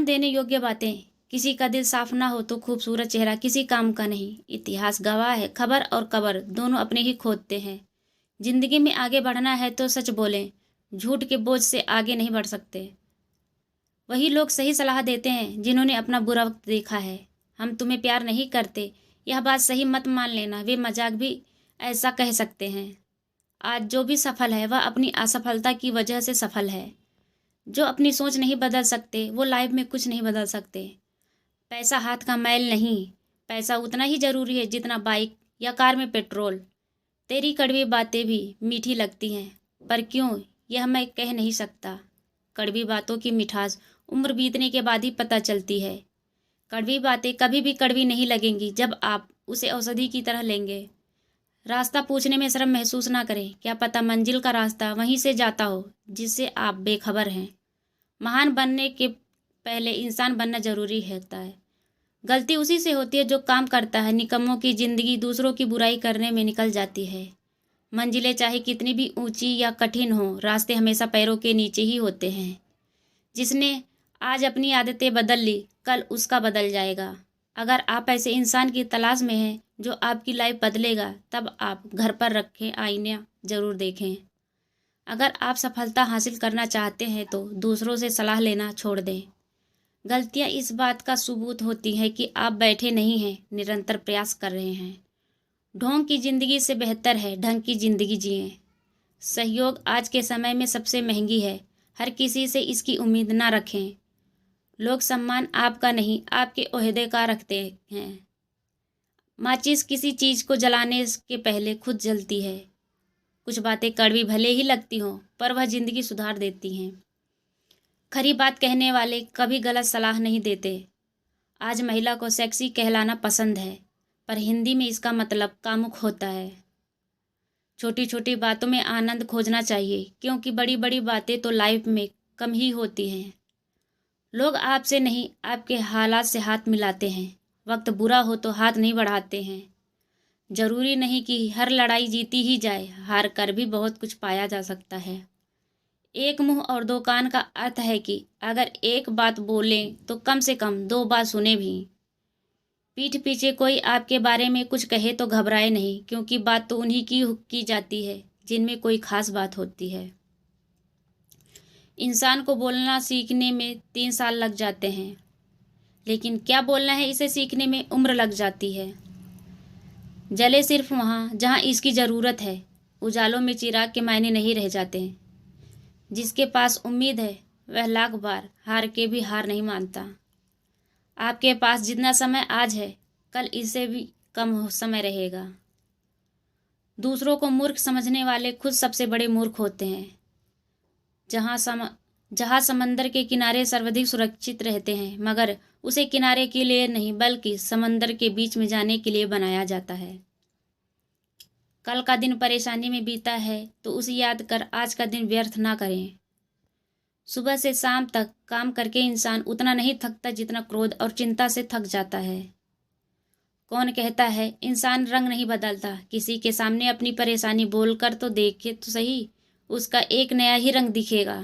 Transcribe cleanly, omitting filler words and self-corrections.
देने योग्य बातें। किसी का दिल साफ ना हो तो खूबसूरत चेहरा किसी काम का नहीं। इतिहास गवाह है, खबर और कबर दोनों अपने ही खोदते हैं। जिंदगी में आगे बढ़ना है तो सच बोलें, झूठ के बोझ से आगे नहीं बढ़ सकते। वही लोग सही सलाह देते हैं जिन्होंने अपना बुरा वक्त देखा है। हम तुम्हें प्यार नहीं करते, यह बात सही मत मान लेना, वे मजाक भी ऐसा कह सकते हैं। आज जो भी सफल है वह अपनी असफलता की वजह से सफल है। जो अपनी सोच नहीं बदल सकते वो लाइफ में कुछ नहीं बदल सकते। पैसा हाथ का मैल नहीं, पैसा उतना ही ज़रूरी है जितना बाइक या कार में पेट्रोल। तेरी कड़वी बातें भी मीठी लगती हैं, पर क्यों यह मैं कह नहीं सकता। कड़वी बातों की मिठास उम्र बीतने के बाद ही पता चलती है। कड़वी बातें कभी भी कड़वी नहीं लगेंगी जब आप उसे औषधि की तरह लेंगे। रास्ता पूछने में शर्म महसूस ना करें, क्या पता मंजिल का रास्ता वहीं से जाता हो जिससे आप बेखबर हैं। महान बनने के पहले इंसान बनना जरूरी होता है। गलती उसी से होती है जो काम करता है। निकम्मों की जिंदगी दूसरों की बुराई करने में निकल जाती है। मंजिलें चाहे कितनी भी ऊंची या कठिन हो, रास्ते हमेशा पैरों के नीचे ही होते हैं। जिसने आज अपनी आदतें बदल ली, कल उसका बदल जाएगा। अगर आप ऐसे इंसान की तलाश में हैं जो आपकी लाइफ बदलेगा, तब आप घर पर रखें आईना ज़रूर देखें। अगर आप सफलता हासिल करना चाहते हैं तो दूसरों से सलाह लेना छोड़ दें। गलतियां इस बात का सबूत होती हैं कि आप बैठे नहीं हैं, निरंतर प्रयास कर रहे हैं। ढोंग की ज़िंदगी से बेहतर है ढंग की ज़िंदगी जिएं। सहयोग आज के समय में सबसे महंगी है, हर किसी से इसकी उम्मीद ना रखें। लोग सम्मान आपका नहीं, आपके ओहदे का रखते हैं। माचिस किसी चीज़ को जलाने के पहले खुद जलती है। कुछ बातें कड़वी भले ही लगती हों, पर वह ज़िंदगी सुधार देती हैं। खरी बात कहने वाले कभी गलत सलाह नहीं देते। आज महिला को सेक्सी कहलाना पसंद है, पर हिंदी में इसका मतलब कामुक होता है। छोटी छोटी बातों में आनंद खोजना चाहिए, क्योंकि बड़ी बड़ी बातें तो लाइफ में कम ही होती हैं। लोग आपसे नहीं, आपके हालात से हाथ मिलाते हैं। वक्त बुरा हो तो हाथ नहीं बढ़ाते हैं। जरूरी नहीं कि हर लड़ाई जीती ही जाए, हार कर भी बहुत कुछ पाया जा सकता है। एक मुंह और दो कान का अर्थ है कि अगर एक बात बोलें तो कम से कम दो बात सुने भी। पीठ पीछे कोई आपके बारे में कुछ कहे तो घबराए नहीं, क्योंकि बात तो उन्हीं की जाती है जिनमें कोई खास बात होती है। इंसान को बोलना सीखने में 3 साल लग जाते हैं, लेकिन क्या बोलना है इसे सीखने में उम्र लग जाती है। जले सिर्फ वहाँ जहाँ इसकी ज़रूरत है, उजालों में चिराग के मायने नहीं रह जाते हैं। जिसके पास उम्मीद है वह लाख बार हार के भी हार नहीं मानता। आपके पास जितना समय आज है, कल इससे भी कम समय रहेगा। दूसरों को मूर्ख समझने वाले खुद सबसे बड़े मूर्ख होते हैं। जहाँ समंदर के किनारे सर्वाधिक सुरक्षित रहते हैं, मगर उसे किनारे के लिए नहीं बल्कि समंदर के बीच में जाने के लिए बनाया जाता है। कल का दिन परेशानी में बीता है तो उसे याद कर आज का दिन व्यर्थ ना करें। सुबह से शाम तक काम करके इंसान उतना नहीं थकता जितना क्रोध और चिंता से थक जाता है। कौन कहता है इंसान रंग नहीं बदलता। किसी के सामने अपनी परेशानी बोलकर तो देखे तो सही, उसका एक नया ही रंग दिखेगा।